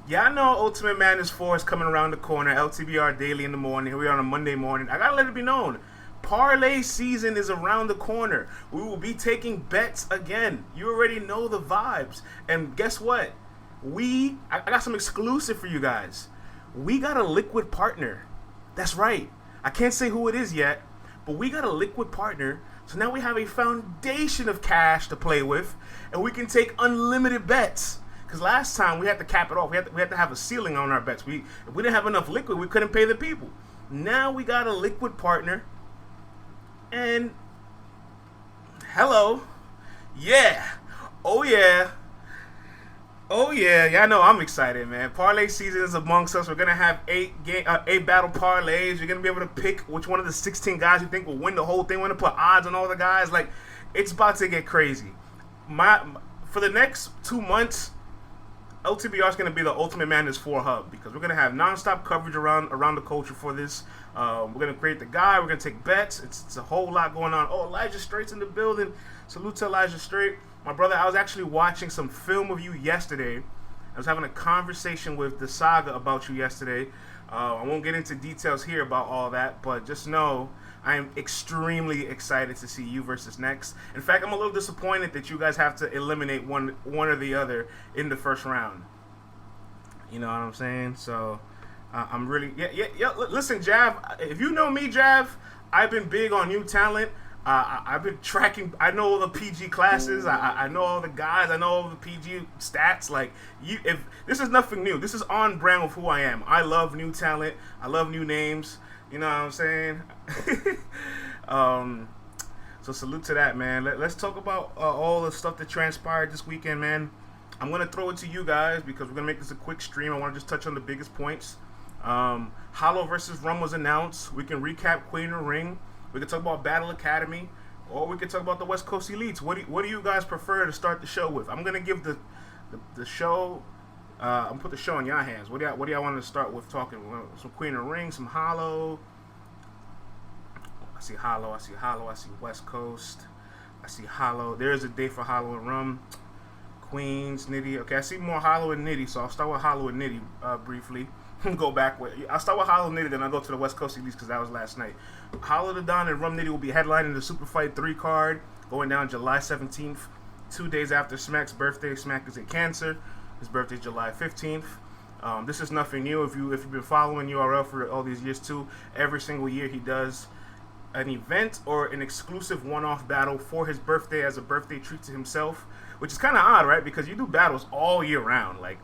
Y'all know Ultimate Madness 4 is coming around the corner. LTBR daily in the morning. Here we are on a Monday morning. I gotta let it be known. Parlay season is around the corner. We will be taking bets again. You already know the vibes. And guess what? I got some exclusive for you guys. We got a liquid partner. That's right. I can't say who it is yet, but we got a liquid partner. So now we have a foundation of cash to play with, and we can take unlimited bets. Because last time we had to cap it off. We had to have a ceiling on our bets. If we didn't have enough liquid, we couldn't pay the people. Now we got a liquid partner. And hello. Yeah. Oh yeah. Oh yeah. Y'all know I'm excited, man. Parlay season is amongst us. We're gonna have eight battle parlays. You're gonna be able to pick which one of the 16 guys you think will win the whole thing. We're gonna put odds on all the guys. Like, it's about to get crazy. For the next 2 months, LTBR is going to be the Ultimate Madness 4 hub, because we're going to have nonstop coverage around the culture for this. We're going to create the guy. We're going to take bets. It's a whole lot going on. Oh, Elijah Straight's in the building. Salute to Elijah Straight. My brother, I was actually watching some film of you yesterday. I was having a conversation with the Saga about you yesterday. I won't get into details here about all that, but just know I am extremely excited to see you versus Next. In fact, I'm a little disappointed that you guys have to eliminate one or the other in the first round. You know what I'm saying? So I'm really yeah. Listen, Jav, if you know me, Jav, I've been big on new talent. I've been tracking. I know all the PG classes. I know all the guys. I know all the PG stats. Like, if this is nothing new. This is on brand with who I am. I love new talent. I love new names. You know what I'm saying? So salute to that, man. Let's talk about all the stuff that transpired this weekend, man. I'm going to throw it to you guys because we're going to make this a quick stream. I want to just touch on the biggest points. Hollow versus Rum was announced. We can recap Queen of Ring. We can talk about Battle Academy. Or we can talk about the West Coast Elites. What do you guys prefer to start the show with? I'm going to give the show... I'm gonna put the show in your hands. What do y'all want to start with talking? Some Queen of Ring, some Hollow. I see Hollow. I see West Coast. I see Hollow. There's a day for Hollow and Rum. Queens, Nitty. Okay, I see more Hollow and Nitty, so I'll start with Hollow and Nitty briefly. Go back with. I'll start with Hollow and Nitty, then I'll go to the West Coast Elites because that was last night. Hollow the Don and Rum Nitty will be headlining the Super Fight 3 card going down July 17th, 2 days after Smack's birthday. Smack is in Cancer. His birthday is July 15th. This is nothing new. If you've been following URL for all these years too, every single year he does an event or an exclusive one-off battle for his birthday as a birthday treat to himself, which is kind of odd, right? Because you do battles all year round. Like,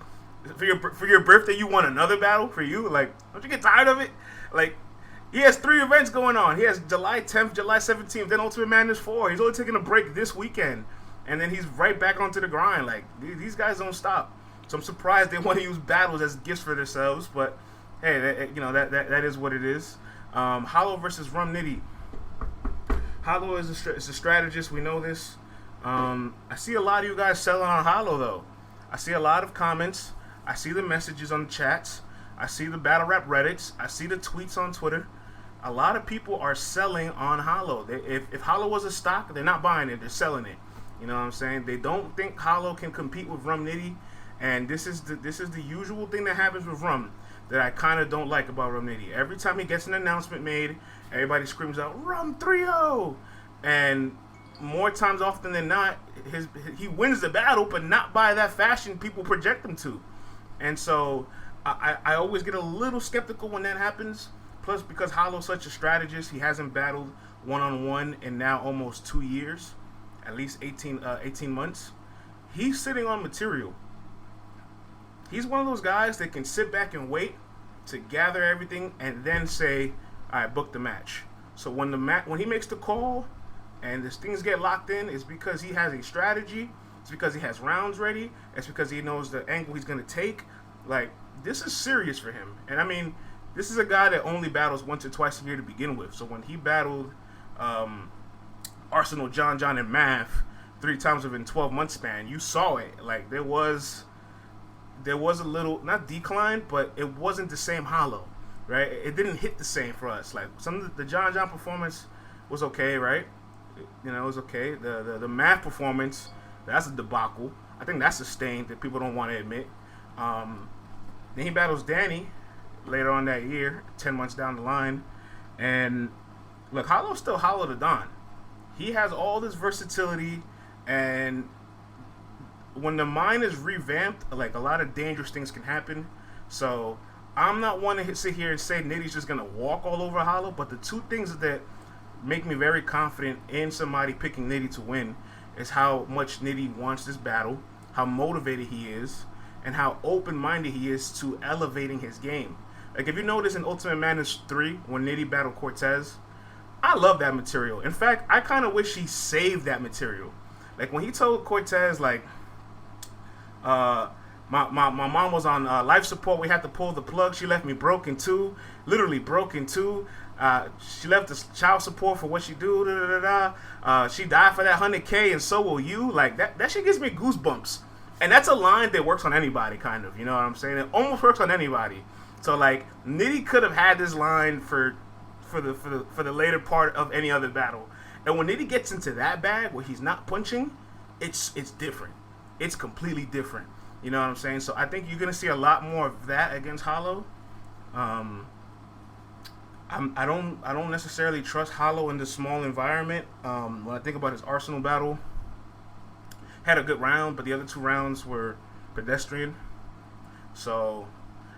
for your birthday, you want another battle for you? Like, don't you get tired of it? Like, he has 3 events going on. He has July 10th, July 17th, then Ultimate Madness 4. He's only taking a break this weekend, and then he's right back onto the grind. Like, these guys don't stop. So I'm surprised they want to use battles as gifts for themselves, but hey, that is what it is. Hollow versus Rum Nitty. Hollow is a strategist. We know this. I see a lot of you guys selling on Hollow, though. I see a lot of comments. I see the messages on the chats. I see the battle rap Reddits. I see the tweets on Twitter. A lot of people are selling on Hollow. If Hollow was a stock, they're not buying it. They're selling it. You know what I'm saying? They don't think Hollow can compete with Rum Nitty. And this is the usual thing that happens with Rum that I kind of don't like about Rum Nitty. Every time he gets an announcement made, everybody screams out, Rum 3-0! And more times often than not, he wins the battle, but not by that fashion people project him to. And so I always get a little skeptical when that happens. Plus, because Hollow's such a strategist, he hasn't battled one-on-one in now almost 2 years, at least 18 months. He's sitting on material. He's one of those guys that can sit back and wait to gather everything and then say, all right, book the match. So when he makes the call and these things get locked in, it's because he has a strategy. It's because he has rounds ready. It's because he knows the angle he's going to take. Like, this is serious for him. And I mean, this is a guy that only battles once or twice a year to begin with. So when he battled Arsenal, John, and Math 3 times within 12-month span, you saw it. Like, there was a little, not decline, but it wasn't the same Hollow, right? It didn't hit the same for us. Like, some of the John performance was okay, right? You know, it was okay. The Math performance, that's a debacle. I think that's a stain that people don't want to admit. Then he battles Danny later on that year, 10 months down the line. And look, Hollow's still Hollow the Don. He has all this versatility, and when the mind is revamped, like, a lot of dangerous things can happen. So I'm not one to sit here and say Nitty's just gonna walk all over Hollow, but the two things that make me very confident in somebody picking Nitty to win is how much Nitty wants this battle, how motivated he is, and how open-minded he is to elevating his game. Like, if you notice in Ultimate Madness 3, when Nitty battled Cortez, I love that material. In fact, I kind of wish he saved that material. Like, when he told Cortez, like, my mom was on life support, we had to pull the plug, she left me broken too, literally broken too. She left the child support for what she do, she died for that 100K, and so will you. Like, that shit gives me goosebumps. And that's a line that works on anybody, kind of, you know what I'm saying? It almost works on anybody. So, like, Nitty could have had this line for the later part of any other battle. And when Nitty gets into that bag where he's not punching, it's different. It's completely different. You know what I'm saying? So I think you're gonna see a lot more of that against Hollow. I don't necessarily trust Hollow in this small environment. When I think about his Arsenal battle, had a good round, but the other two rounds were pedestrian. So,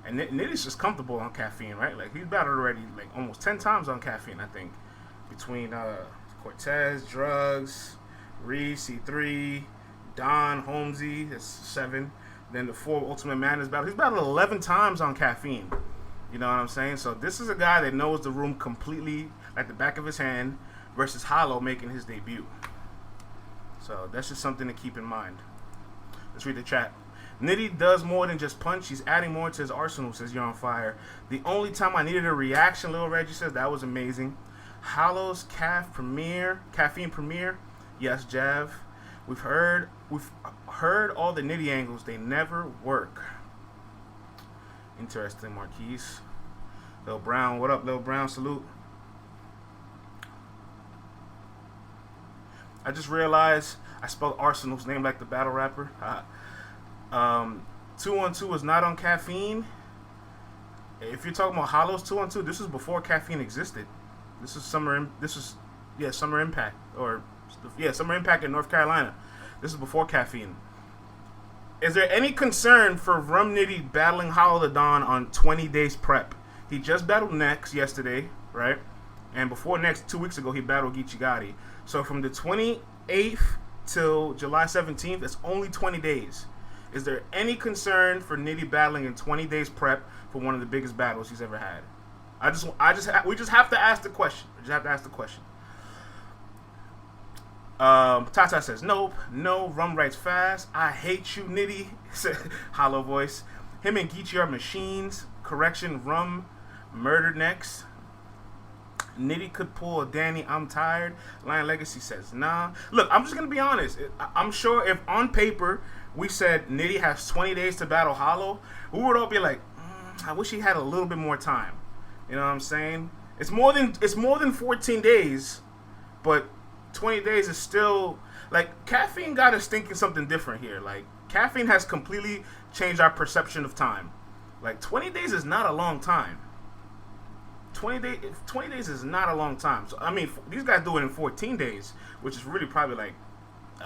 and Nitty's just comfortable on caffeine, right? Like, he's battled already like almost 10 times on caffeine, I think, between Cortez, Drugs, Reese, C3, Don, Holmesy, that's 7. Then the 4 Ultimate Madness battle. He's battled 11 times on caffeine. You know what I'm saying? So this is a guy that knows the room completely like the back of his hand versus Hollow making his debut. So that's just something to keep in mind. Let's read the chat. Nitty does more than just punch. He's adding more to his arsenal, says You're on Fire. The only time I needed a reaction, Lil Reggie says, that was amazing. Hollow's caffeine premiere. Yes, Jav. We've heard all the Nitty angles. They never work. Interesting, Marquise. Lil Brown, what up, Lil Brown? Salute. I just realized I spelled Arsenal's name like the battle rapper. 212 is not on caffeine. If you're talking about Hollow's 212, this is before caffeine existed. This is Summer Impact, Summer Impact in North Carolina. This is before caffeine. Is there any concern for Rum Nitty battling Hollow the Don on 20 days prep? He just battled Nex yesterday, right? And before Nex, 2 weeks ago, he battled Geechee Gotti. So from the 28th till July 17th, it's only 20 days. Is there any concern for Nitty battling in 20 days prep for one of the biggest battles he's ever had? We just have to ask the question. Tata says, nope, no, Rum writes fast. I hate you, Nitty. Hollow voice. Him and Geechee are machines. Correction, Rum murdered Nex. Nitty could pull a Danny, I'm tired. Lion Legacy says, nah. Look, I'm just going to be honest. I'm sure if on paper we said Nitty has 20 days to battle Hollow, we would all be like, I wish he had a little bit more time. You know what I'm saying? It's more than 14 days, but 20 days is still, like, caffeine got us thinking something different here. Like, caffeine has completely changed our perception of time. Like, 20 days is not a long time. 20 days is not a long time. So, I mean, these guys do it in 14 days, which is really probably like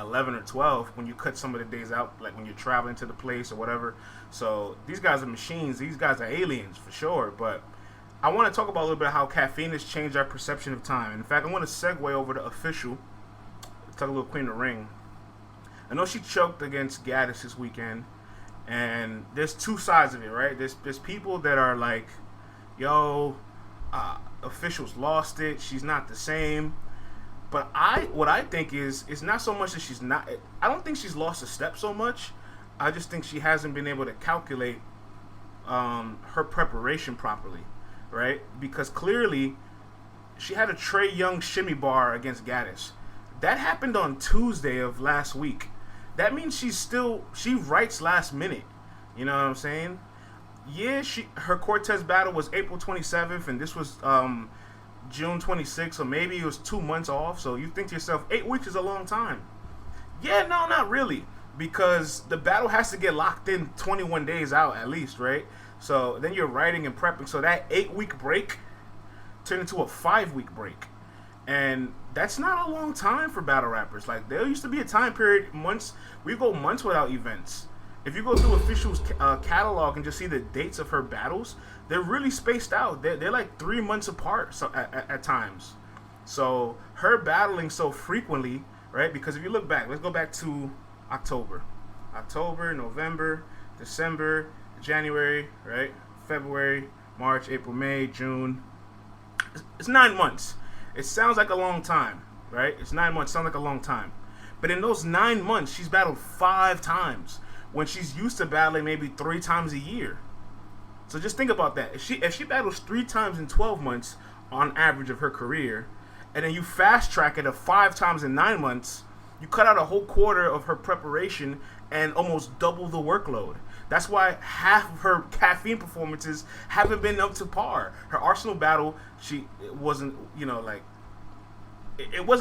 11 or 12 when you cut some of the days out, like when you're traveling to the place or whatever. So these guys are machines. These guys are aliens for sure. But I want to talk about a little bit how caffeine has changed our perception of time. In fact, I want to segue over to Official. Let's talk a little Queen of the Ring. I know she choked against Gaddis this weekend, and there's two sides of it, right? There's people that are like, yo, Official's lost it. She's not the same. But what I think is, it's not so much that she's not. I don't think she's lost a step so much. I just think she hasn't been able to calculate her preparation properly, right? Because clearly, she had a Trae Young shimmy bar against Gaddis. That happened on Tuesday of last week. That means she writes last minute. You know what I'm saying? Yeah, her Cortez battle was April 27th, and this was June 26th, so maybe it was 2 months off. So you think to yourself, 8 weeks is a long time. Yeah, no, not really. because the battle has to get locked in 21 days out at least, right? So then you're writing and prepping. So that 8-week break turned into a 5-week break. And that's not a long time for battle rappers. Like, there used to be a time period, months, we go months without events. If you go through Official's catalog and just see the dates of her battles, they're really spaced out. They're like 3 months apart at times. So her battling so frequently, right? Because if you look back, let's go back to October, November, December, January, right? February, March, April, May, June. It's 9 months. It sounds like a long time, right? It's 9 months. Sounds like a long time. But in those 9 months, she's battled 5 times when she's used to battling maybe 3 times a year. So just think about that. If she battles 3 times in 12 months on average of her career, and then you fast track it to 5 times in 9 months, you cut out a whole quarter of her preparation and almost double the workload. That's why half of her caffeine performances haven't been up to par. Her Arsenal battle, it wasn't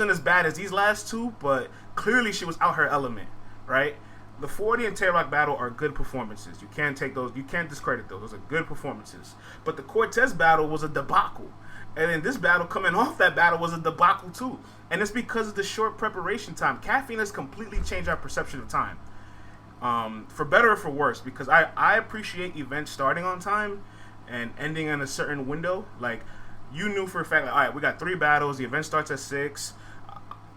as bad as these last 2, but clearly she was out her element, right? The 40 and Tay-Rock battle are good performances. You can't take those. You can't discredit those. Those are good performances. But the Cortez battle was a debacle. And then this battle, coming off that battle, was a debacle too. And it's because of the short preparation time. Caffeine has completely changed our perception of time. For better or for worse, because I appreciate events starting on time and ending in a certain window. Like, you knew for a fact, like, all right, we got 3 battles. The event starts at 6.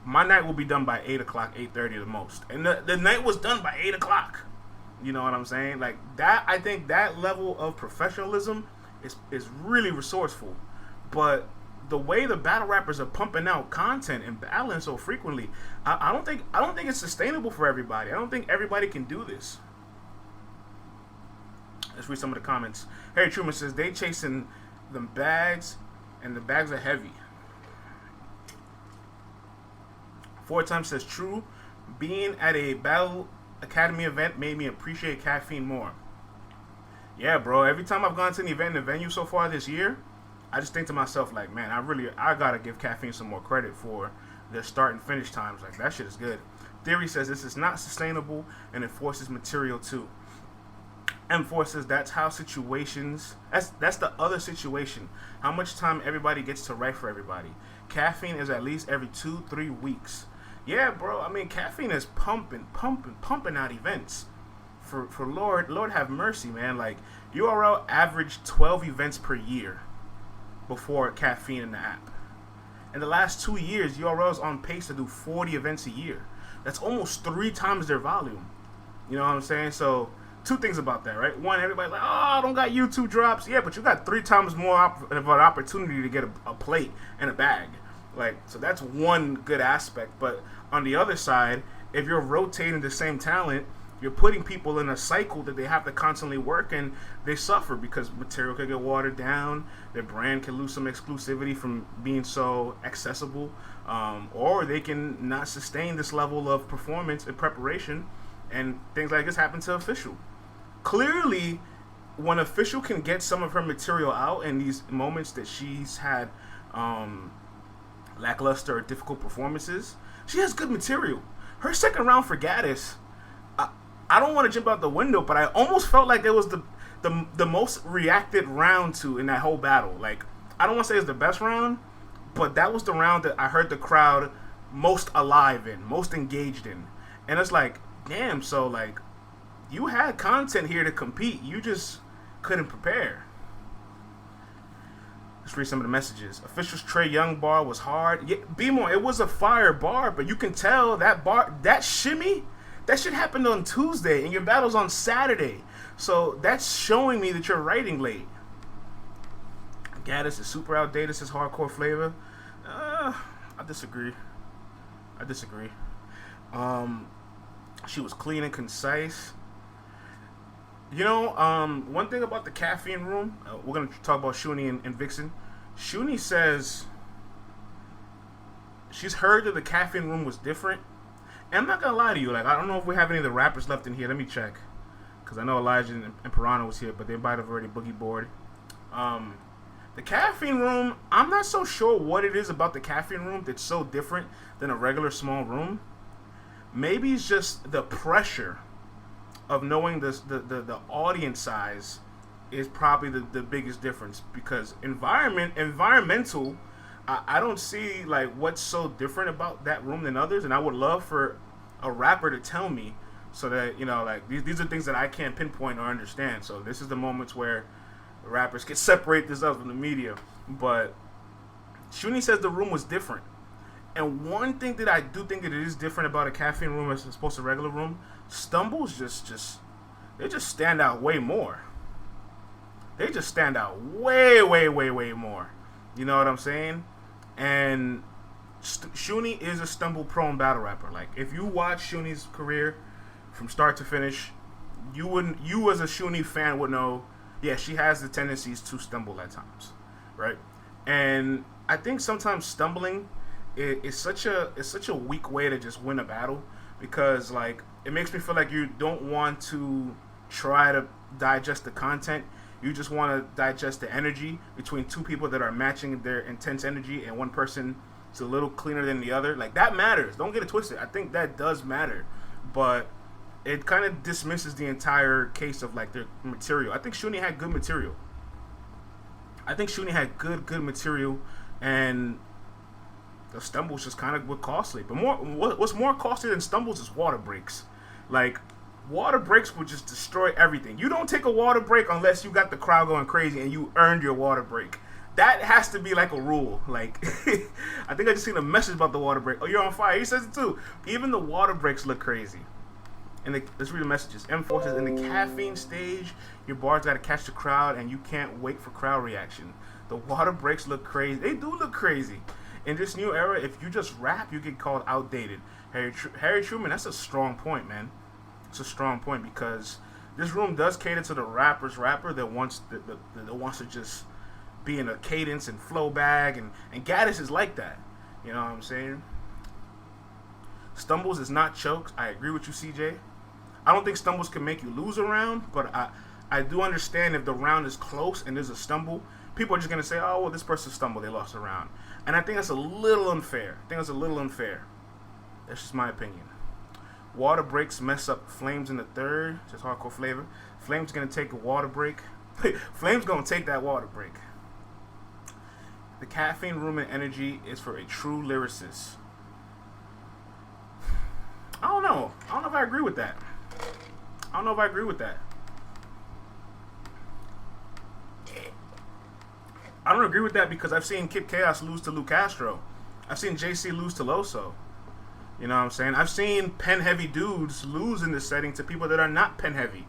My night will be done by 8 o'clock, 8:30 the most. And the night was done by 8 o'clock. You know what I'm saying? Like, that, I think that level of professionalism is really resourceful. But the way the battle rappers are pumping out content and battling so frequently, I don't think it's sustainable for everybody. I don't think everybody can do this. Let's read some of the comments. Harry Truman says they chasing them bags, and the bags are heavy. 4 times says true. Being at a Battle Academy event made me appreciate caffeine more. Yeah, bro. Every time I've gone to an event in the venue so far this year, I just think to myself, like, man, I gotta give caffeine some more credit for their start and finish times. Like, that shit is good. Theory says this is not sustainable and it forces material too. M4 says that's how situations, that's the other situation. How much time everybody gets to write for everybody. Caffeine is at least every 2-3 weeks. Yeah, bro. I mean, caffeine is pumping out events. For Lord have mercy, man. Like, URL averaged 12 events per year before caffeine in the app. In the last 2 years, URL is on pace to do 40 events a year. That's almost 3 times their volume. You know what I'm saying? So, 2 things about that, right? One, everybody's like, oh, I don't got YouTube drops. Yeah, but you got 3 times more of an opportunity to get a plate and a bag. Like, so that's one good aspect. But on the other side, if you're rotating the same talent, you're putting people in a cycle that they have to constantly work, and they suffer because material can get watered down, their brand can lose some exclusivity from being so accessible, or they can not sustain this level of performance and preparation, and things like this happen to Official. Clearly, when Official can get some of her material out in these moments that she's had lackluster or difficult performances, she has good material. Her second round for Gaddis, I don't want to jump out the window, but I almost felt like it was the most reacted round to in that whole battle. Like, I don't want to say it's the best round, but that was the round that I heard the crowd most alive in, most engaged in. And it's like, damn, so like, you had content here to compete, you just couldn't prepare. Let's read some of the messages. Official's Trey Young bar was hard. Yeah, B-More, it was a fire bar, but you can tell that shimmy, that shit happened on Tuesday, and your battle's on Saturday. So that's showing me that you're writing late. Gaddis is super outdated, says Hardcore Flavor. I disagree. She was clean and concise. You know, one thing about the caffeine room, we're going to talk about Shuni and Vixen. Shuni says she's heard that the caffeine room was different. And I'm not going to lie to you, like, I don't know if we have any of the rappers left in here. Let me check. Because I know Elijah and Piranha was here, but they might have already boogie board. The caffeine room, I'm not so sure what it is about the caffeine room that's so different than a regular small room. maybe it's just the pressure of knowing the audience size is probably the biggest difference, because environmental, I don't see like what's so different about that room than others, and I would love for a rapper to tell me, so that, you know, like these are things that I can't pinpoint or understand. So this is the moments where rappers can separate this up from the media. But Shuni says the room was different, and one thing that I do think that it is different about a caffeine room as opposed to a regular room, Stumbles they just stand out way more. They just stand out way more. You know what I'm saying? And Shuni is a stumble-prone battle rapper. Like, if you watch Shuni's career from start to finish, you as a Shuni fan would know, yeah, she has the tendencies to stumble at times, right? And I think sometimes stumbling is such a weak way to just win a battle, because like it makes me feel like you don't want to try to digest the content. You just want to digest the energy between two people that are matching their intense energy, and one person is a little cleaner than the other. Like, that matters. Don't get it twisted. I think that does matter. But it kind of dismisses the entire case of like their material. I think Shuni had good material. Good material, and the stumbles just kind of were costly. But what's more costly than stumbles is water breaks. Like, water breaks would just destroy everything. You don't take a water break unless you got the crowd going crazy and you earned your water break. That has to be like a rule. Like, I think I just seen a message about the water break. Oh, you're on fire. He says it too. Even the water breaks look crazy. And let's read the messages. M4 says, in the caffeine stage, your bars got to catch the crowd, and you can't wait for crowd reaction. The water breaks look crazy. They do look crazy. In this new era, if you just rap, you get called outdated. Harry Truman, that's a strong point, man. It's a strong point, because this room does cater to the rapper that wants that wants to just be in a cadence and flow bag, and Gaddis is like that. You know what I'm saying? Stumbles is not chokes. I agree with you, CJ. I don't think stumbles can make you lose a round, but I do understand if the round is close and there's a stumble, people are just going to say, oh, well, this person stumbled, they lost a round. And I think that's a little unfair. That's just my opinion. Water breaks mess up Flames in the third. Just hardcore flavor. Flames going to take a water break. Flames going to take that water break. The caffeine room and energy is for a true lyricist. I don't know if I agree with that. I don't agree with that because I've seen Kid Chaos lose to Lou Castro. I've seen JC lose to Loso. You know what I'm saying? I've seen pen-heavy dudes lose in this setting to people that are not pen-heavy.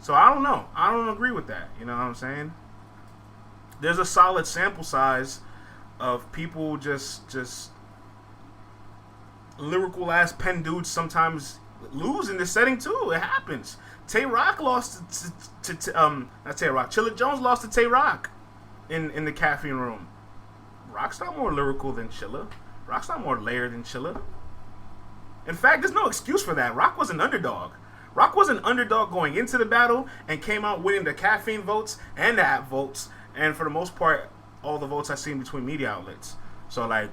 So I don't know. I don't agree with that. You know what I'm saying? There's a solid sample size of people just lyrical ass pen dudes sometimes lose in this setting too. It happens. Tay Rock lost to not Tay Rock. Chilla Jones lost to Tay Rock in the caffeine room. Rock's not more lyrical than Chilla. Rock's not more layered than Chilla. In fact, there's no excuse for that. Rock was an underdog. Rock was an underdog going into the battle and came out winning the caffeine votes and the app votes, and for the most part, all the votes I've seen between media outlets. So, like,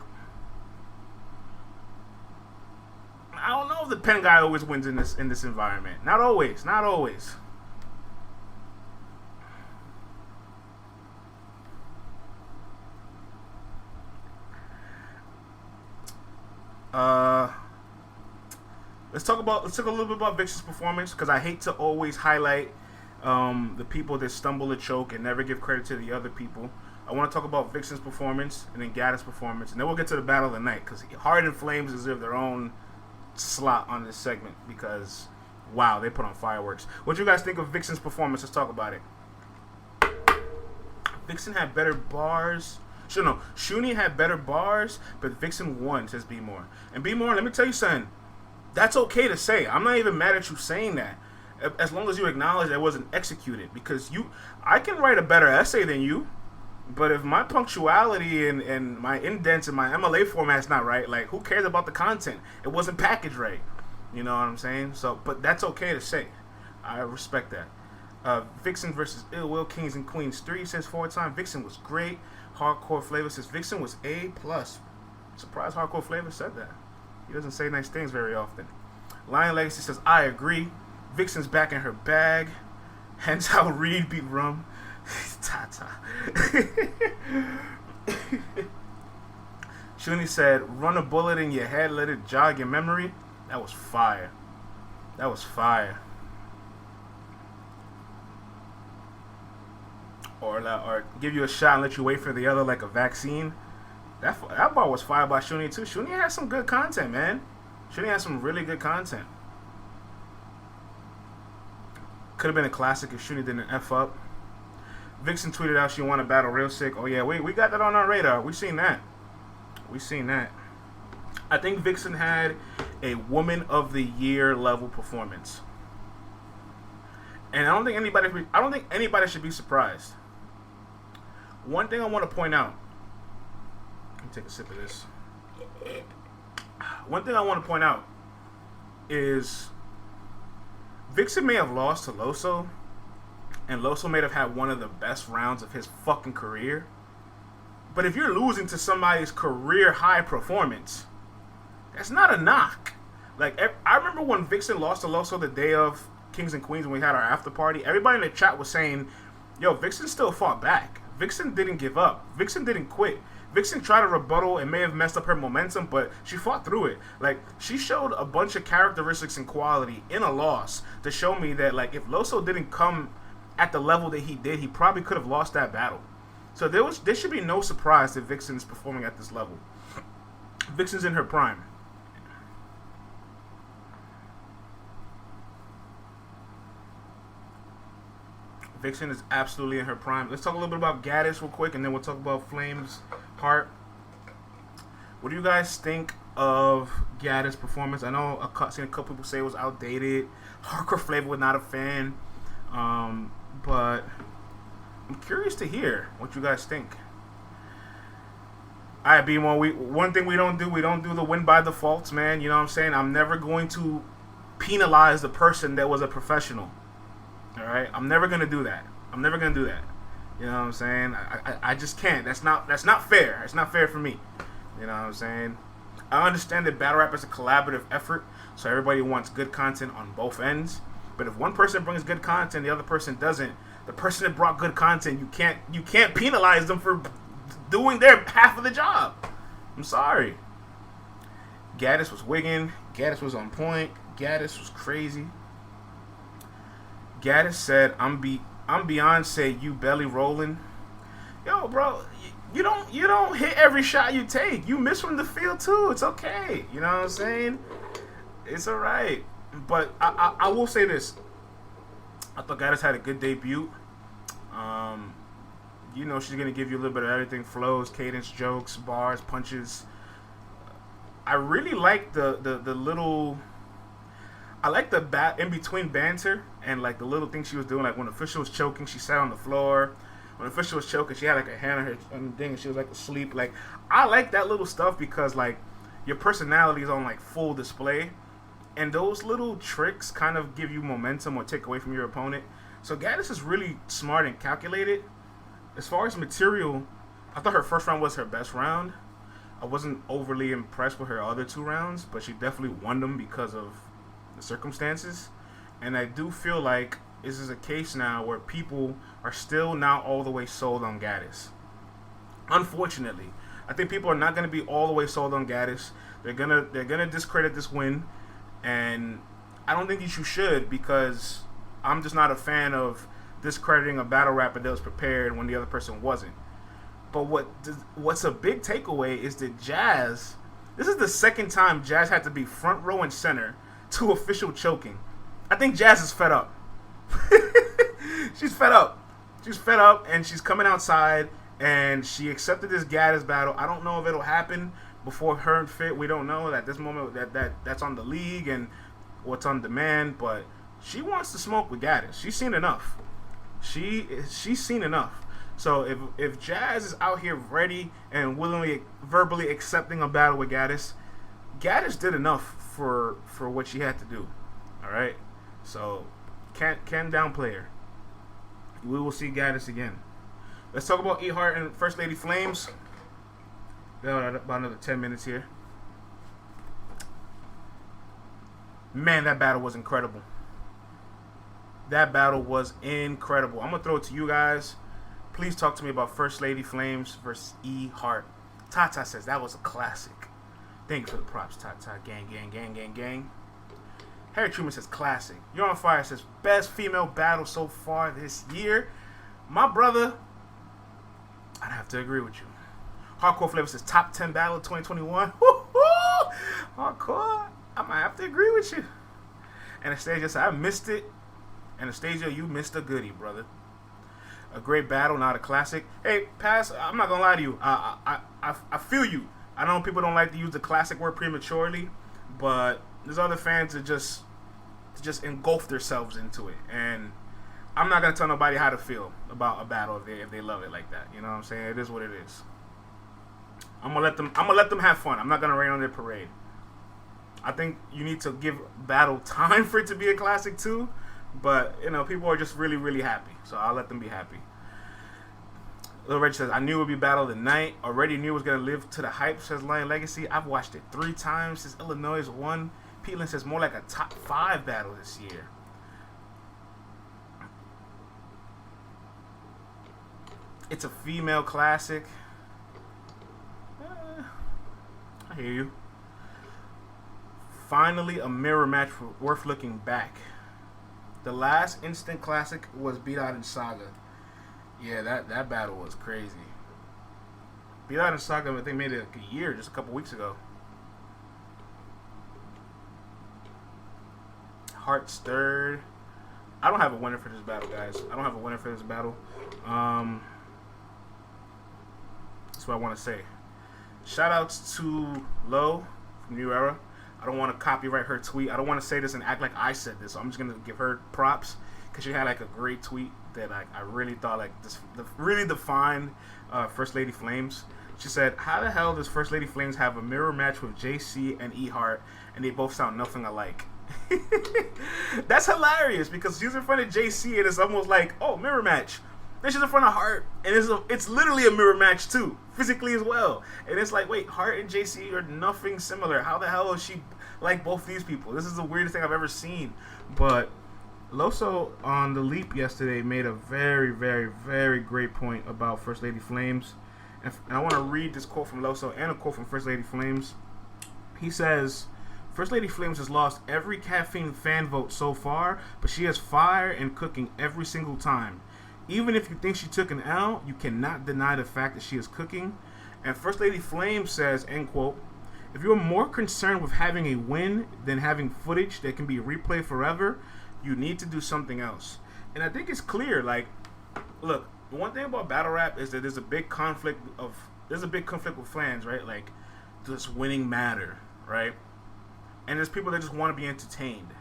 I don't know if the pen guy always wins in this environment. Not always. Let's talk a little bit about Vixen's performance, because I hate to always highlight the people that stumble or choke and never give credit to the other people. I want to talk about Vixen's performance and then Gaddis' performance, and then we'll get to the battle of the night, because Hard and Flames deserve their own slot on this segment, because wow, they put on fireworks. What you guys think of Vixen's performance? Let's talk about it. Vixen had better bars. Shuni had better bars, but Vixen won, says B More. And B More, let me tell you something. That's okay to say. I'm not even mad at you saying that, as long as you acknowledge that it wasn't executed. Because I can write a better essay than you, but if my punctuality and my indents and my MLA format's not right, like, who cares about the content? It wasn't packaged right. You know what I'm saying? So, but that's okay to say. I respect that. Vixen versus Ill Will, Kings and Queens 3 says 4-time. Vixen was great. Hardcore Flavor says Vixen was A+. Surprised Hardcore Flavor said that. He doesn't say nice things very often. Lion Legacy says, I agree. Vixen's back in her bag. Hence how Reed beat Rum. Tata. Shuni said, run a bullet in your head, let it jog your memory. That was fire. That was fire. Or give you a shot and let you wait for the other like a vaccine. That bar was fire by Shuni too. Shuni had some good content, man. Shuni had some really good content. Could have been a classic if Shuni didn't F up. Vixen tweeted out she won a battle real sick. Oh yeah, we got that on our radar. We seen that. I think Vixen had a Woman of the Year level performance. And I don't think anybody should be surprised. One thing I want to point out. Let me take a sip of this. One thing I want to point out is Vixen may have lost to Loso, and Loso may have had one of the best rounds of his fucking career. But if you're losing to somebody's career high performance, that's not a knock. Like, I remember when Vixen lost to Loso the day of Kings and Queens when we had our after party, everybody in the chat was saying, yo, Vixen still fought back. Vixen didn't give up. Vixen didn't quit. Vixen tried to rebuttal and may have messed up her momentum, but she fought through it. Like, she showed a bunch of characteristics and quality in a loss to show me that, like, if Loso didn't come at the level that he did, he probably could have lost that battle. So there should be no surprise that Vixen's performing at this level. Vixen's in her prime. Vixen is absolutely in her prime. Let's talk a little bit about Gaddis real quick, and then we'll talk about Flame's Heart. What do you guys think of Gaddis' performance? I know I've seen a couple people say it was outdated. Hardcore Flavor was not a fan. But I'm curious to hear what you guys think. Alright, B1, one thing we don't do the win by defaults, man. You know what I'm saying? I'm never going to penalize the person that was a professional. Alright? I'm never gonna do that. You know what I'm saying? I just can't. That's not fair. It's not fair for me. You know what I'm saying? I understand that battle rap is a collaborative effort, so everybody wants good content on both ends. But if one person brings good content, the other person doesn't, the person that brought good content, you can't penalize them for doing their half of the job. I'm sorry. Gaddis was wigging. Gaddis was on point. Gaddis was crazy. Gaddis said, I'm Beyonce, you belly rolling. Yo, bro, you don't hit every shot you take. You miss from the field too. It's okay. You know what I'm saying? It's alright. But I will say this. I thought Gaddis had a good debut. You know, she's going to give you a little bit of everything. Flows, cadence, jokes, bars, punches. I really like the little... I like the in-between banter and, like, the little things she was doing. Like, when the official was choking, she sat on the floor. When the official was choking, she had, like, a hand on her thing and she was, like, asleep. Like, I like that little stuff because, like, your personality is on, like, full display. And those little tricks kind of give you momentum or take away from your opponent. So Gaddis is really smart and calculated. As far as material, I thought her first round was her best round. I wasn't overly impressed with her other two rounds, but she definitely won them because of the circumstances. And I do feel like this is a case now where people are still not all the way sold on Gaddis. Unfortunately, I think people are not going to be all the way sold on Gaddis. They're gonna discredit this win. And I don't think you should, because I'm just not a fan of discrediting a battle rapper that was prepared when the other person wasn't. But what's a big takeaway is that Jazz, this is the second time Jazz had to be front row and center to official choking. I think Jazz is fed up. She's fed up. She's fed up, and she's coming outside, and she accepted this Gaddis battle. I don't know if it'll happen before her and Fit. We don't know at this moment that's on the league and what's on demand, but she wants to smoke with Gaddis. She's seen enough. She's seen enough. So if Jazz is out here ready and willingly, verbally accepting a battle with Gaddis did enough for what she had to do. All right. So can't downplay her. We will see Gaddis again. Let's talk about E-Heart and First Lady Flames. Got about another 10 minutes here. Man, that battle was incredible. That battle was incredible. I'm gonna throw it to you guys. Please talk to me about First Lady Flames versus E Heart. Tata says that was a classic. Thank you for the props, Tata. Gang, gang, gang, gang, gang. Harry Truman says classic. You're on Fire says best female battle so far this year. My brother, I'd have to agree with you. Hardcore Flavor says top 10 battle of 2021. Hardcore, I might have to agree with you. Anastasia says I missed it. Anastasia, you missed a goodie, brother. A great battle, not a classic. Hey, Pass, I'm not gonna lie to you. I feel you. I know people don't like to use the classic word prematurely, but there's other fans that just engulf themselves into it, and I'm not gonna tell nobody how to feel about a battle if they love it like that. You know what I'm saying? It is what it is. I'm gonna let them have fun. I'm not gonna rain on their parade. I think you need to give battle time for it to be a classic too, but you know people are just really, really happy, so I'll let them be happy. Little Reg says, I knew it would be battle of the night. Already knew it was going to live to the hype, says Lion Legacy. I've watched it 3 times since Illinois won. Peatland says more like a top 5 battle this year. It's a female classic. I hear you. Finally, a mirror match worth looking back. The last instant classic was Beat Out and Saga. Yeah, that battle was crazy. Beat Out and Saga, I think, made it like a year, just a couple weeks ago. Heart stirred. I don't have a winner for this battle, guys. I don't have a winner for this battle. That's what I want to say. Shout outs to Lo from New Era. I don't want to copyright her tweet. I don't want to say this and act like I said this. So I'm just going to give her props because she had like a great tweet that I really thought like this really defined First Lady Flames. She said, how the hell does First Lady Flames have a mirror match with JC and E Heart and they both sound nothing alike? That's hilarious because she's in front of JC and it's almost like, oh, mirror match. Then she's in front of Heart and it's literally a mirror match too, physically as well. And it's like, wait, Heart and JC are nothing similar. How the hell is she like both these people? This is the weirdest thing I've ever seen. But Loso on The Leap yesterday made a very, very, very great point about First Lady Flames. And I want to read this quote from Loso and a quote from First Lady Flames. He says, First Lady Flames has lost every caffeine fan vote so far, but she has fire and cooking every single time. Even if you think she took an L, you cannot deny the fact that she is cooking. And First Lady Flames says, end quote, if you're more concerned with having a win than having footage that can be replayed forever, you need to do something else. And I think it's clear, like, look, the one thing about battle rap is that there's a big conflict with fans, right? Like, does winning matter, right? And there's people that just want to be entertained.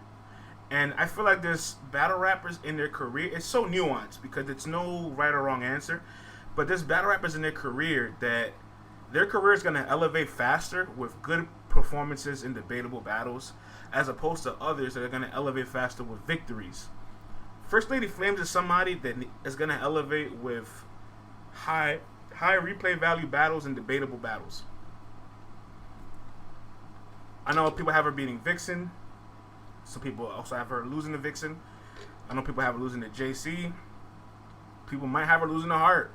And I feel like there's battle rappers in their career, it's so nuanced because it's no right or wrong answer, but there's battle rappers in their career that their career is going to elevate faster with good performances in debatable battles as opposed to others that are going to elevate faster with victories. First Lady Flames is somebody that is going to elevate with high replay value battles and debatable battles. I know people have her beating Vixen. Some people also have her losing to Vixen. I know people have her losing to JC. People might have her losing to Heart.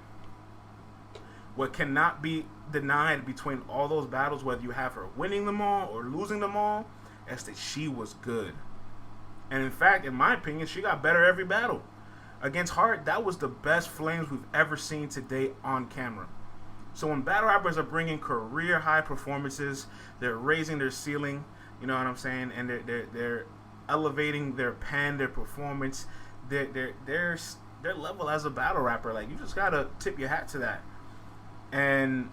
What cannot be denied between all those battles, whether you have her winning them all or losing them all, is that she was good. And in fact, in my opinion, she got better every battle. Against Heart, that was the best Flames we've ever seen today on camera. So when battle rappers are bringing career high performances, they're raising their ceiling, you know what I'm saying, and they're elevating their pen, their performance, their level as a battle rapper. Like, you just gotta tip your hat to that. And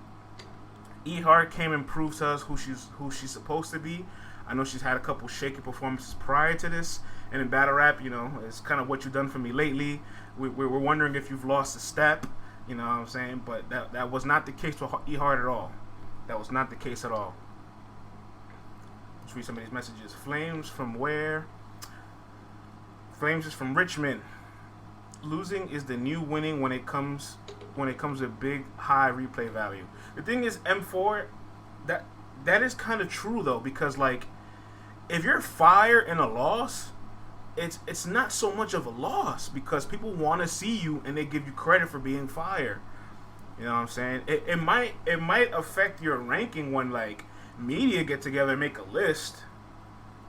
E Heart came and proved to us who she's supposed to be. I know she's had a couple shaky performances prior to this, and in battle rap, you know, it's kind of what you've done for me lately. We're wondering if you've lost a step, you know what I'm saying? But that was not the case with E Heart at all. That was not the case at all. Let's read some of these messages. Flames from where? Flames is from Richmond. Losing is the new winning when it comes with big high replay value. The thing is, M4, that is kind of true though, because like if you're fire in a loss, it's not so much of a loss because people want to see you and they give you credit for being fire. You know what I'm saying? It might affect your ranking when like media get together and make a list,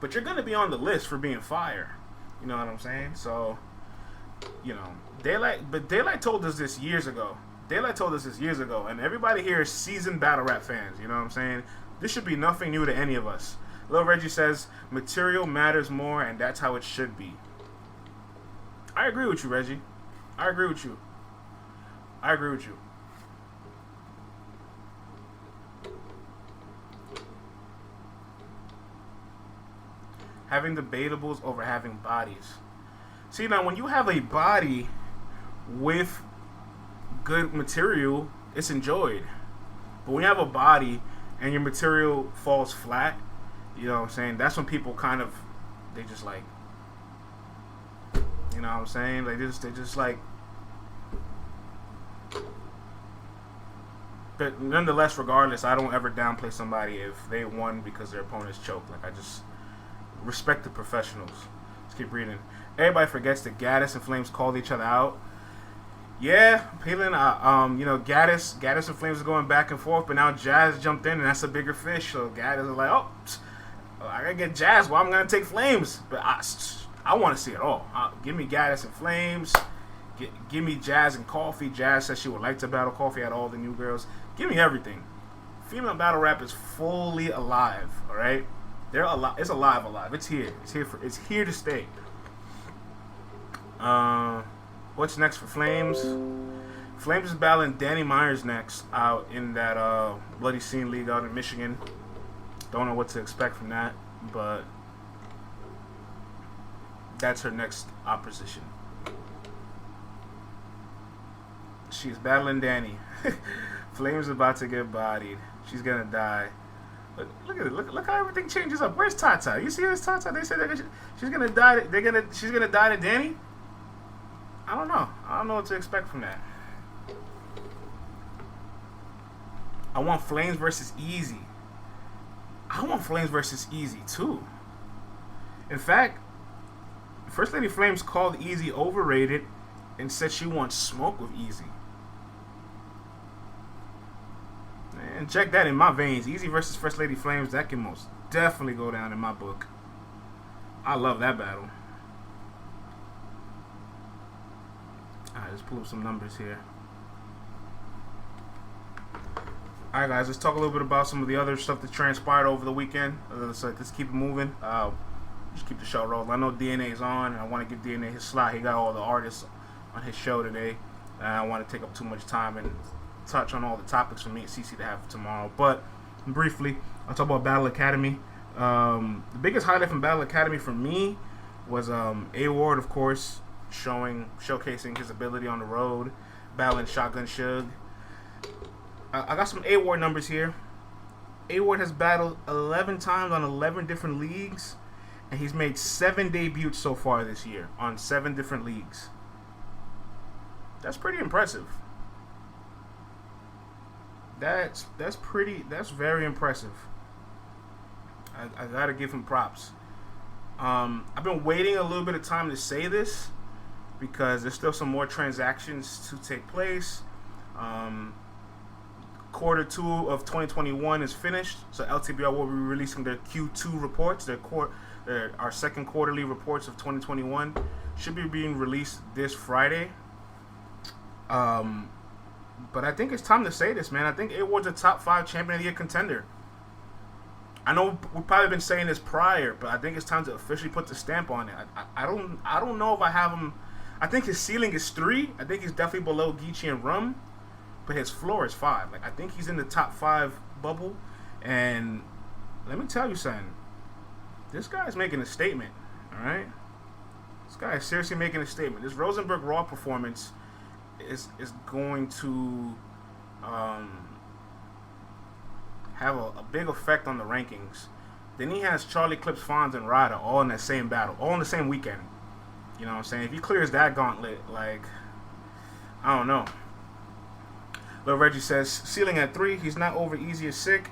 but you're gonna be on the list for being fire. You know what I'm saying? So, you know, Daylight told us this years ago. And everybody here is seasoned battle rap fans. You know what I'm saying? This should be nothing new to any of us. Lil Reggie says, material matters more, and that's how it should be. I agree with you, Reggie. I agree with you. Having debatables over having bodies. See, now, when you have a body with good material, it's enjoyed. But when you have a body and your material falls flat, you know what I'm saying? That's when people kind of, they just like, you know what I'm saying? They just like. But nonetheless, regardless, I don't ever downplay somebody if they won because their opponents choked. Like, I just respect the professionals. Let's keep reading. Everybody forgets that Gaddis and Flames called each other out. Yeah, Palin, you know, Gaddis and Flames are going back and forth, but now Jazz jumped in, and that's a bigger fish. So Gaddis is like, oh, I gotta get Jazz. Well, I'm gonna take Flames, but I want to see it all. Give me Gaddis and Flames. Give me Jazz and Coffee. Jazz says she would like to battle Coffee at all the new girls. Give me everything. Female battle rap is fully alive. All right, they're alive. It's alive. It's here. It's here to stay. What's next for Flames? Flames is battling Danny Myers next out in that Bloody Scene League out in Michigan. Don't know what to expect from that, but that's her next opposition. She's battling Danny. Flames is about to get bodied. She's gonna die. Look at it. Look how everything changes up. Where's Tata? You see this Tata? They said that she's gonna die. She's gonna die to Danny. I don't know what to expect from that. I want Flames versus Easy. I want Flames versus Easy too. In fact, First Lady Flames called Easy overrated and said she wants smoke with Easy. And check that in my veins. Easy versus First Lady Flames, that can most definitely go down in my book. I love that battle. Alright, let's pull up some numbers here. Alright guys, let's talk a little bit about some of the other stuff that transpired over the weekend. Let's keep it moving. Just keep the show rolling. I know DNA is on, and I want to give DNA his slot. He got all the artists on his show today. I don't want to take up too much time and touch on all the topics for me and CC to have tomorrow. But briefly, I'll talk about Battle Academy. The biggest highlight from Battle Academy for me was A-Ward, of course, showcasing his ability on the road, battling Shotgun Suge. I got some A-Ward numbers here. A-Ward has battled 11 times on 11 different leagues, and he's made 7 debuts so far this year on 7 different leagues. That's pretty impressive. That's very impressive. I gotta give him props. I've been waiting a little bit of time to say this because there's still some more transactions to take place. Quarter 2 of 2021 is finished, so LTBR will be releasing their Q2 reports. Our second quarterly reports of 2021 should be being released this Friday. But I think it's time to say this, man. I think A-Ward's a top 5 champion of the year contender. I know we've probably been saying this prior, but I think it's time to officially put the stamp on it. I don't know if I have him. I think his ceiling is 3. I think he's definitely below Geechee and Rum, but his floor is 5. Like, I think he's in the top 5 bubble. And let me tell you something. This guy's making a statement. All right, this guy is seriously making a statement. This Rosenberg Raw performance is going to have a big effect on the rankings. Then he has Charlie Clips, Fonz, and Ryder all in that same battle, all in the same weekend. You know what I'm saying? If he clears that gauntlet, like, I don't know. Lil Reggie says, ceiling at 3, he's not over Easy or Sick.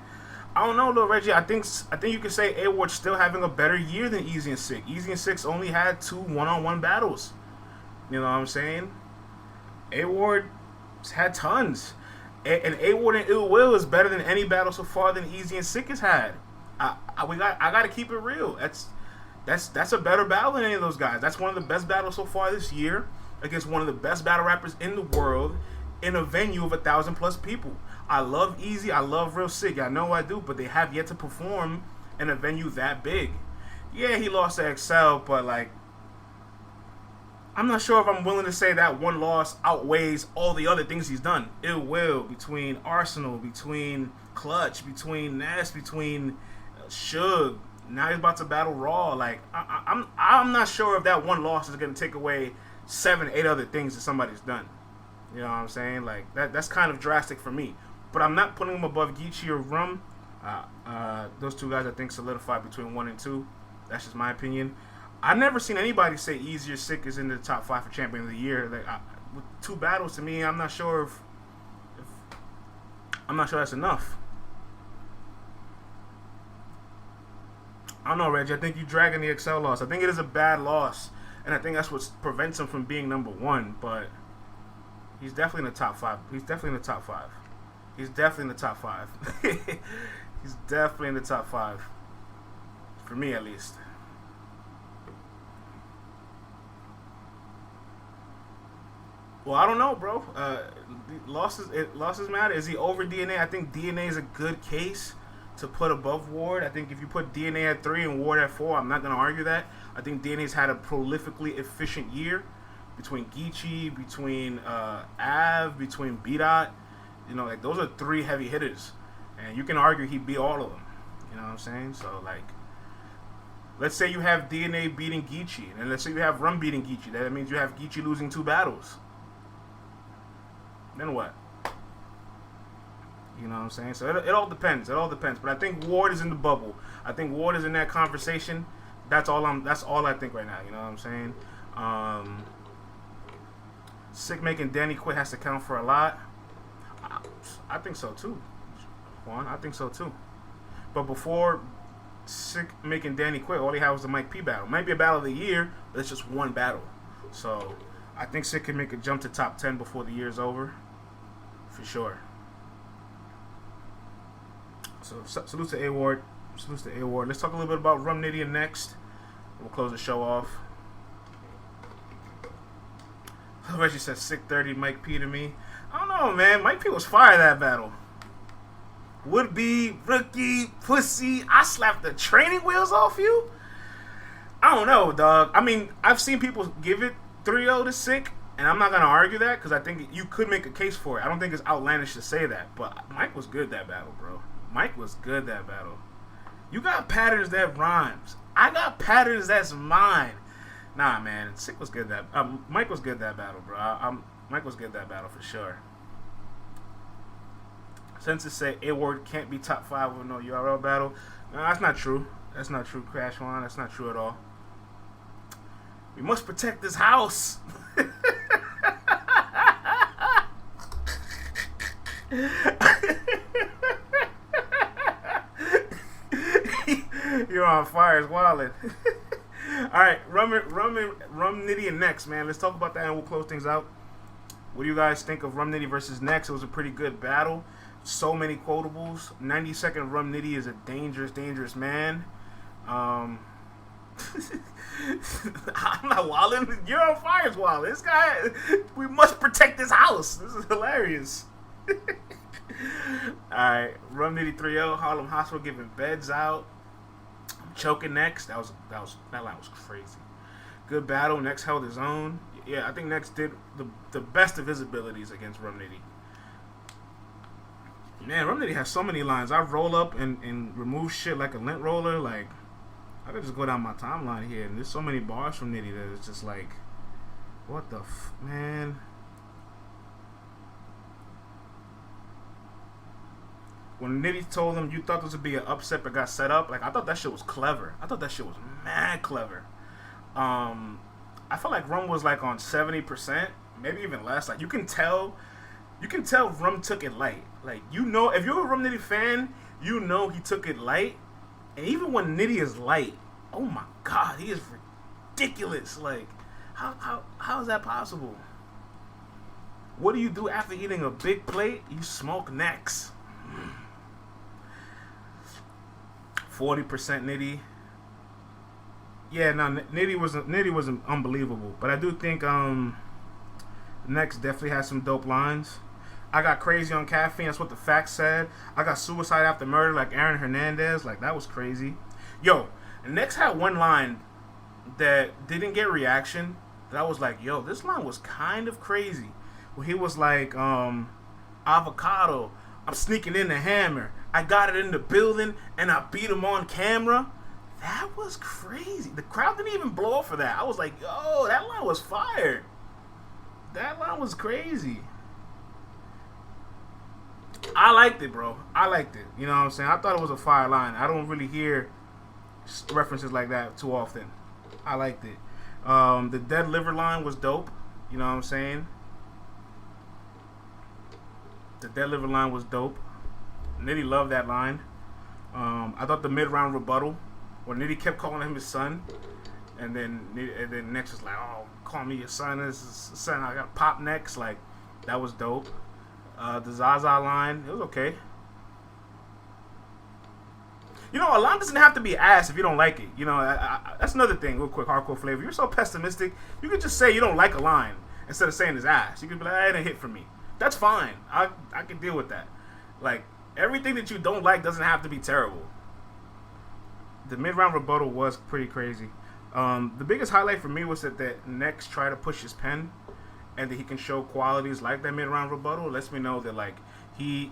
I don't know though, Reggie. I think you could say A Ward's still having a better year than Easy and Sick. Easy and Sick's only had 2 one-on-one battles. You know what I'm saying? A Ward's had tons. And A Ward and Ill Will is better than any battle so far than Easy and Sick has had. I gotta keep it real. That's a better battle than any of those guys. That's one of the best battles so far this year against one of the best battle rappers in the world in a venue of 1,000+ people. I love Easy. I love Real Sick. I know I do, but they have yet to perform in a venue that big. Yeah, he lost to XL, but like, I'm not sure if I'm willing to say that one loss outweighs all the other things he's done. Ill Will, between Arsenal, between Clutch, between Ness, between Suge. Now he's about to battle Raw. Like, I'm not sure if that one loss is going to take away 7, 8 other things that somebody's done. You know what I'm saying? Like, that's kind of drastic for me. But I'm not putting him above Geechee or Rum. Those two guys, I think, solidify between 1 and 2. That's just my opinion. I've never seen anybody say Easy or Sick is in the top 5 for Champion of the Year. Like, with 2 battles, to me, I'm not sure if I'm not sure that's enough. I don't know, Reggie. I think you're dragging the XL loss. I think it is a bad loss, and I think that's what prevents him from being number 1. But he's definitely in the top 5. He's definitely in the top 5. He's definitely in the top 5. He's definitely in the top 5. For me, at least. Well, I don't know, bro. Losses matter. Is he over DNA? I think DNA is a good case to put above Ward. I think if you put DNA at 3 and Ward at 4, I'm not going to argue that. I think DNA's had a prolifically efficient year between Geechee, between Av, between B-Dot. You know, like, those are 3 heavy hitters. And you can argue he beat all of them. You know what I'm saying? So, like, let's say you have DNA beating Geechee, and let's say you have Rum beating Geechee. That means you have Geechee losing 2 battles. Then what? You know what I'm saying? So it all depends. It all depends. But I think Ward is in the bubble. I think Ward is in that conversation. That's all I think right now. You know what I'm saying? Sick making Danny quit has to count for a lot. I think so too, Juan. I think so too. But before Sick making Danny quit, all he had was the Mike P battle. Might be a battle of the year, but it's just one battle. So I think Sick can make a jump to top 10 before the year's over. For sure. So salute to A Ward. Salute to A Ward. Let's talk a little bit about Rum Nitty next. We'll close the show off. Reggie said Sick 30 Mike P to me. I don't know, man. Mike P was fire that battle. Would be rookie pussy. I slapped the training wheels off you. I don't know, dog. I mean, I've seen people give it 3-0 to Sick, and I'm not gonna argue that because I think you could make a case for it. I don't think it's outlandish to say that, but Mike was good that battle, bro. Mike was good that battle. You got patterns that rhymes. I got patterns that's mine. Nah, man. Sick was good that. Mike was good that battle, bro. Mike was good that battle for sure. Census say A Ward can't be top 5 with no URL battle. No, that's not true. That's not true, Crash One. That's not true at all. We must protect this house. You're on fire, it's wildin'. Alright, Rum Nitty and Next, man. Let's talk about that and we'll close things out. What do you guys think of Rum Nitty versus Next? It was a pretty good battle. So many quotables. 90-second Rum Nitty is a dangerous, dangerous man. I'm not wildin'. You're on fire, it's wildin'. This guy, we must protect this house. This is hilarious. Alright, Rum Nitty 3-0. Harlem Hospital giving beds out. Choking Next. That line was crazy. Good battle. Next held his own. Yeah, I think Next did the best of his abilities against Rum Nitty. Man, Rum Nitty has so many lines. I roll up and remove shit like a lint roller. Like, I could just go down my timeline here, and there's so many bars from Nitty that it's just like, what the man. When Nitty told him you thought this would be an upset but got set up, like, I thought that shit was clever. I thought that shit was mad clever. I felt like Rum was like on 70%, maybe even less. Like, you can tell Rum took it light. Like, you know, if you're a Rum Nitty fan, you know he took it light. And even when Nitty is light, oh my God, he is ridiculous. Like, how is that possible? What do you do after eating a big plate? You smoke necks. 40% Nitty. Yeah, no, Nitty was unbelievable. But I do think Next definitely has some dope lines. I got crazy on caffeine. That's what the facts said. I got suicide after murder like Aaron Hernandez. Like, that was crazy. Yo, Next had one line that didn't get reaction. That I was like, yo, this line was kind of crazy. Where he was like, avocado, I'm sneaking in the hammer. I got it in the building and I beat him on camera. That was crazy. The crowd didn't even blow up for that. I was like, yo, that line was fire. That line was crazy. I liked it, bro. I liked it. You know what I'm saying? I thought it was a fire line. I don't really hear references like that too often. I liked it. The dead liver line was dope. You know what I'm saying? The dead liver line was dope. Nitty loved that line. I thought the mid-round rebuttal, where Nitty kept calling him his son, and then Next was like, "Oh, call me your son. This is son. I got pop next." Like, that was dope. The Zaza line, it was okay. You know, a line doesn't have to be ass if you don't like it. You know, that's another thing. Real quick, hardcore flavor. You're so pessimistic. You could just say you don't like a line instead of saying it's ass. You could be like, "It didn't hit for me." That's fine. I can deal with that. Like, everything that you don't like doesn't have to be terrible. The mid-round rebuttal was pretty crazy. The biggest highlight for me was that Next tried to push his pen, and that he can show qualities like that mid-round rebuttal. Lets me know that, like, he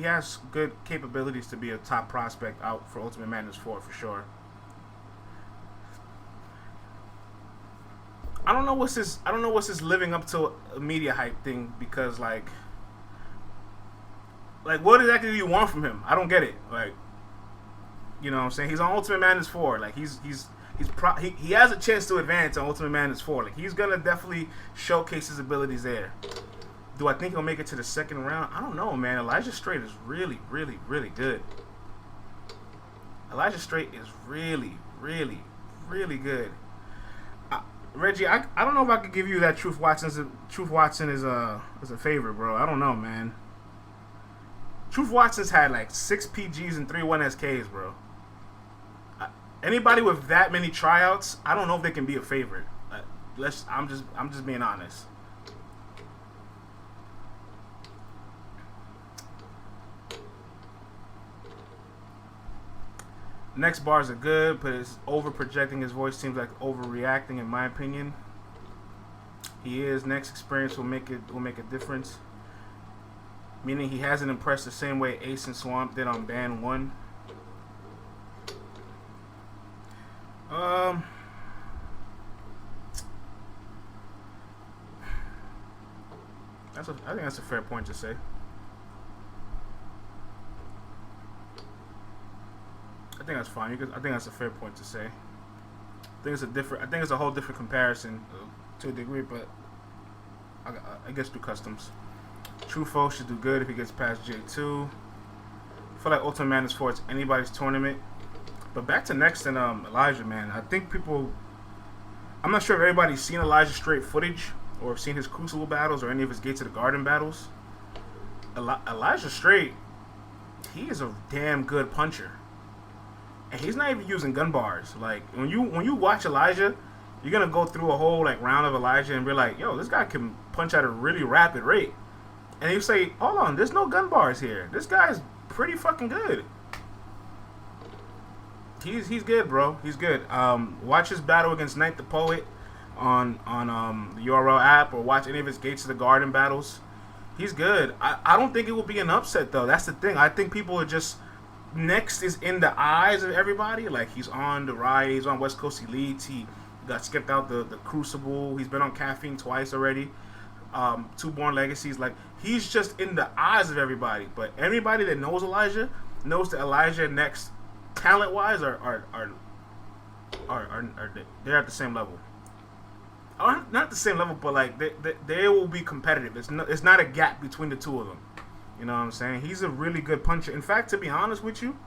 has good capabilities to be a top prospect out for Ultimate Madness 4 for sure. I don't know what's this living up to a media hype thing, because like what exactly do you want from him? I don't get it. Like, you know what I'm saying? He's on Ultimate Madness 4. Like, he has a chance to advance on Ultimate Madness 4. Like, he's gonna definitely showcase his abilities there. Do I think he'll make it to the second round? I don't know, man. Elijah Strait is really, really, really good. Elijah Strait is really, really, really good. Reggie, I don't know if I could give you that Truth Watson is a favorite, bro. I don't know, man. Truth Watson's had like 6 PGs and 3 1SKs, bro. Anybody with that many tryouts, I don't know if they can be a favorite. I'm just being honest. Next bars are good, but it's over projecting. His voice seems like overreacting, in my opinion. He is. Next experience will make a difference. Meaning he hasn't impressed the same way Ace and Swamp did on Band 1. I think that's a fair point to say. I think that's fine. I think that's a fair point to say. I think it's a whole different comparison to a degree, but I guess do customs. Trufo should do good if he gets past J2. I feel like Ultimate Madness 4 is anybody's tournament. But back to Next and Elijah, man. I think I'm not sure if everybody's seen Elijah Strait footage or seen his Crucible battles or any of his Gates of the Garden battles. Elijah Strait, he is a damn good puncher. And he's not even using gun bars. Like, when you watch Elijah, you're gonna go through a whole like round of Elijah and be like, yo, this guy can punch at a really rapid rate. And you say, hold on, there's no gun bars here. This guy's pretty fucking good. He's good, bro. He's good. Watch his battle against Knight the Poet on the URL app, or watch any of his Gates of the Garden battles. He's good. I don't think it will be an upset though. That's the thing. I think people are just Next is in the eyes of everybody. Like, he's on the Riot, he's on West Coast Elite. He got skipped out the Crucible. He's been on Caffeine twice already. 2 Born Legacies. Like, he's just in the eyes of everybody. But everybody that knows Elijah knows that Elijah and Next, talent wise, they're at the same level. Not the same level, but like they will be competitive. It's not a gap between the two of them. You know what I'm saying? He's a really good puncher. In fact, to be honest with you,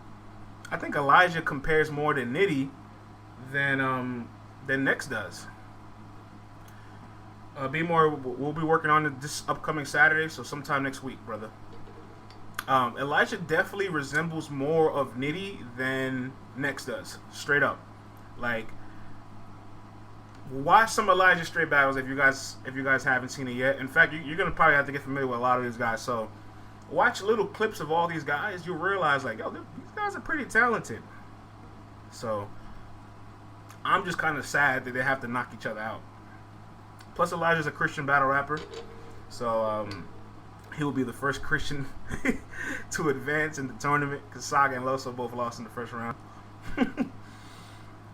I think Elijah compares more to Nitty than Nex does. Be more. We'll be working on it this upcoming Saturday, so sometime next week, brother. Elijah definitely resembles more of Nitty than Nex does. Straight up, like, watch some Elijah straight battles if you guys haven't seen it yet. In fact, you're gonna probably have to get familiar with a lot of these guys. So, watch little clips of all these guys. You'll realize, like, yo, these guys are pretty talented. So, I'm just kind of sad that they have to knock each other out. Plus, Elijah's a Christian battle rapper, so he will be the first Christian to advance in the tournament, because Saga and Loso both lost in the first round.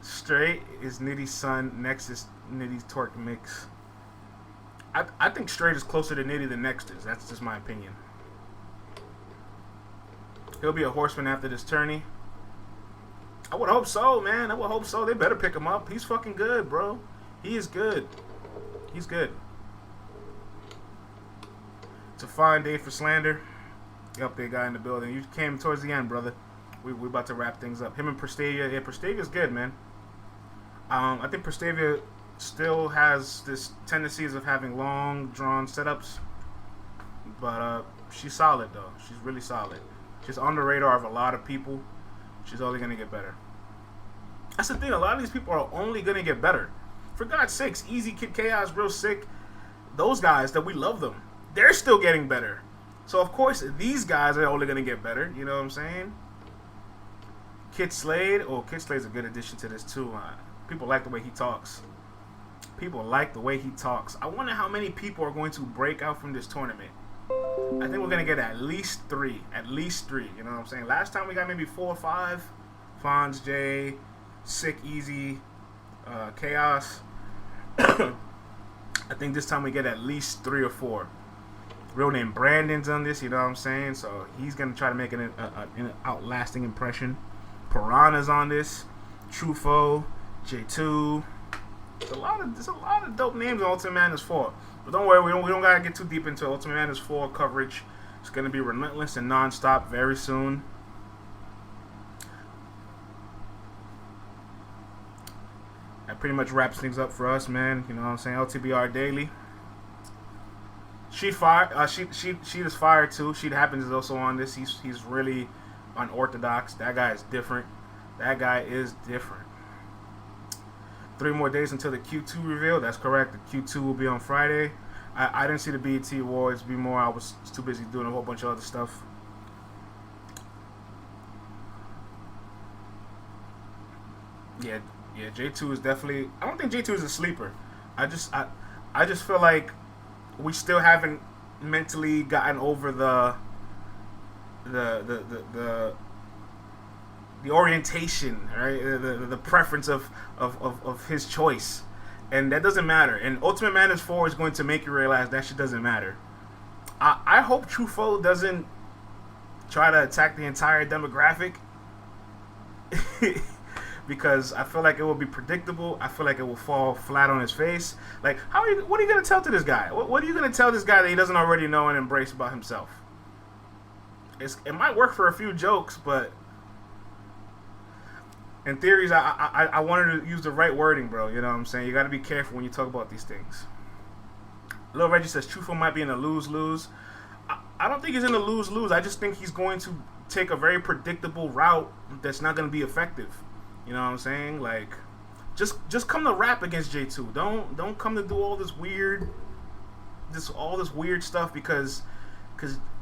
Straight is Nitty's son. Nex is Nitty's Torque mix. I think Straight is closer to Nitty than Nex is. That's just my opinion. He'll be a horseman after this tourney. I would hope so, man. I would hope so. They better pick him up. He's fucking good, bro. He is good. He's good. It's a fine day for slander. The update guy in the building. You came towards the end, brother. We about to wrap things up. Him and Prestavia. Yeah, Prestavia's good, man. I think Prestavia still has this tendencies of having long, drawn setups. But she's solid, though. She's really solid. She's on the radar of a lot of people. She's only going to get better. That's the thing. A lot of these people are only going to get better. For God's sakes, Easy Kid Chaos, Real Sick, those guys that we love them, they're still getting better. So, of course, these guys are only going to get better. You know what I'm saying? Kid Slade. Oh, Kid Slade's a good addition to this, too. People like the way he talks. People like the way he talks. I wonder how many people are going to break out from this tournament. I think we're going to get at least 3. At least 3. You know what I'm saying? Last time we got maybe 4 or 5. Fonz, J, Sick, Easy, Chaos. I think this time we get at least 3 or 4. Real name Brandon's on this, you know what I'm saying? So he's going to try to make an outlasting impression. Piranha's on this. Trufo, J2. There's a lot of dope names on Ultimate Madness 4. But don't worry, we don't gotta get too deep into Ultimate Madness 4 coverage. It's gonna be relentless and non-stop very soon. That pretty much wraps things up for us, man. You know what I'm saying? LTBR Daily. She fire. She is fire too. She Happens is also on this. He's really unorthodox. That guy is different. That guy is different. 3 more days until the Q2 reveal. That's correct. The Q2 will be on Friday. I didn't see the BET Awards. Be more. I was too busy doing a whole bunch of other stuff. Yeah. J2 is definitely. I don't think J2 is a sleeper. I just feel like we still haven't mentally gotten over the orientation, right? The preference of his choice, and that doesn't matter. And Ultimate Madness 4 is going to make you realize that shit doesn't matter. I hope Trufo doesn't try to attack the entire demographic because I feel like it will be predictable. I feel like it will fall flat on his face. Like, what are you gonna tell to this guy? What are you gonna tell this guy that he doesn't already know and embrace about himself? It might work for a few jokes, but in theories, I wanted to use the right wording, bro. You know what I'm saying? You got to be careful when you talk about these things. Lil Reggie says Trufo might be in a lose-lose. I don't think he's in a lose-lose. I just think he's going to take a very predictable route that's not going to be effective. You know what I'm saying? Like, just come to rap against J2. Don't come to do all this weird stuff because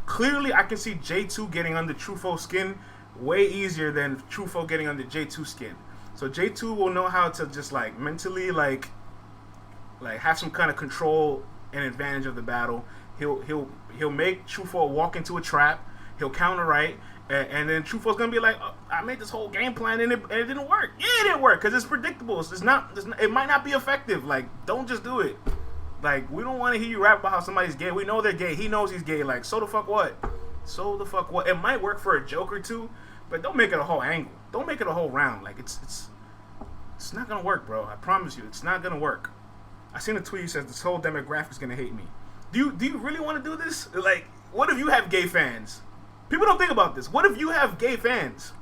clearly I can see J2 getting under Trufo's skin way easier than Trufo getting under J2 skin. So J2 will know how to just like mentally like have some kind of control and advantage of the battle. He'll make Trufo walk into a trap. He'll counter right, and then Trufo's gonna be like, oh, I made this whole game plan and it didn't work. Yeah, it didn't work because it's predictable. It might not be effective. Like, don't just do it. Like, we don't want to hear you rap about how somebody's gay. We know they're gay. He knows he's gay. Like, so the fuck what? It might work for a joke or two, but don't make it a whole angle. Don't make it a whole round. Like, it's not gonna work, bro. I promise you, it's not gonna work. I seen a tweet that says this whole demographic is gonna hate me. Do you really want to do this? Like, What if you have gay fans? People don't think about this. What if you have gay fans?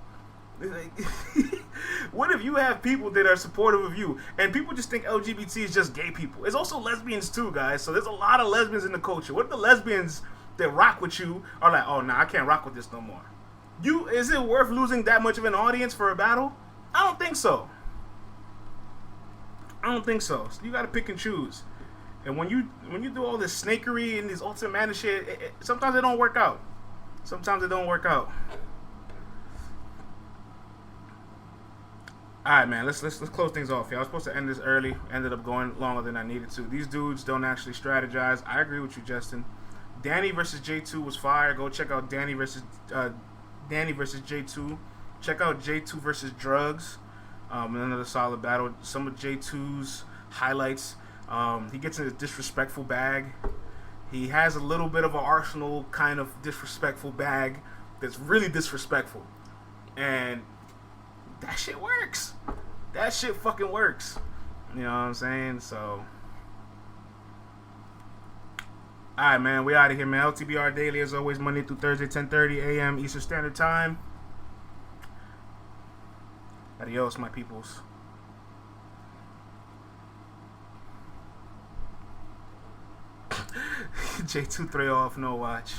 What if you have people that are supportive of you? And people just think LGBT is just gay people. It's also lesbians too, guys. So there's a lot of lesbians in the culture. What if the lesbians that rock with you are like, oh, nah, I can't rock with this no more? Is it worth losing that much of an audience for a battle? I don't think so. I don't think so. So you got to pick and choose. And when you do all this snakery and this Ultimate Madness shit, sometimes it don't work out. Sometimes it don't work out. All right, man. Let's close things off here. I was supposed to end this early. Ended up going longer than I needed to. These dudes don't actually strategize. I agree with you, Justin. Danny versus J2 was fire. Go check out Danny versus J2. Check out J2 versus Drugs. Another solid battle. Some of J2's highlights. He gets in a disrespectful bag. He has a little bit of an arsenal kind of disrespectful bag that's really disrespectful. And that shit works. That shit fucking works. You know what I'm saying? So, alright, man. We out of here, man. LTBR Daily, as always, Monday through Thursday, 10:30 a.m. Eastern Standard Time. Adios, my peoples. J2 3 off, no watch.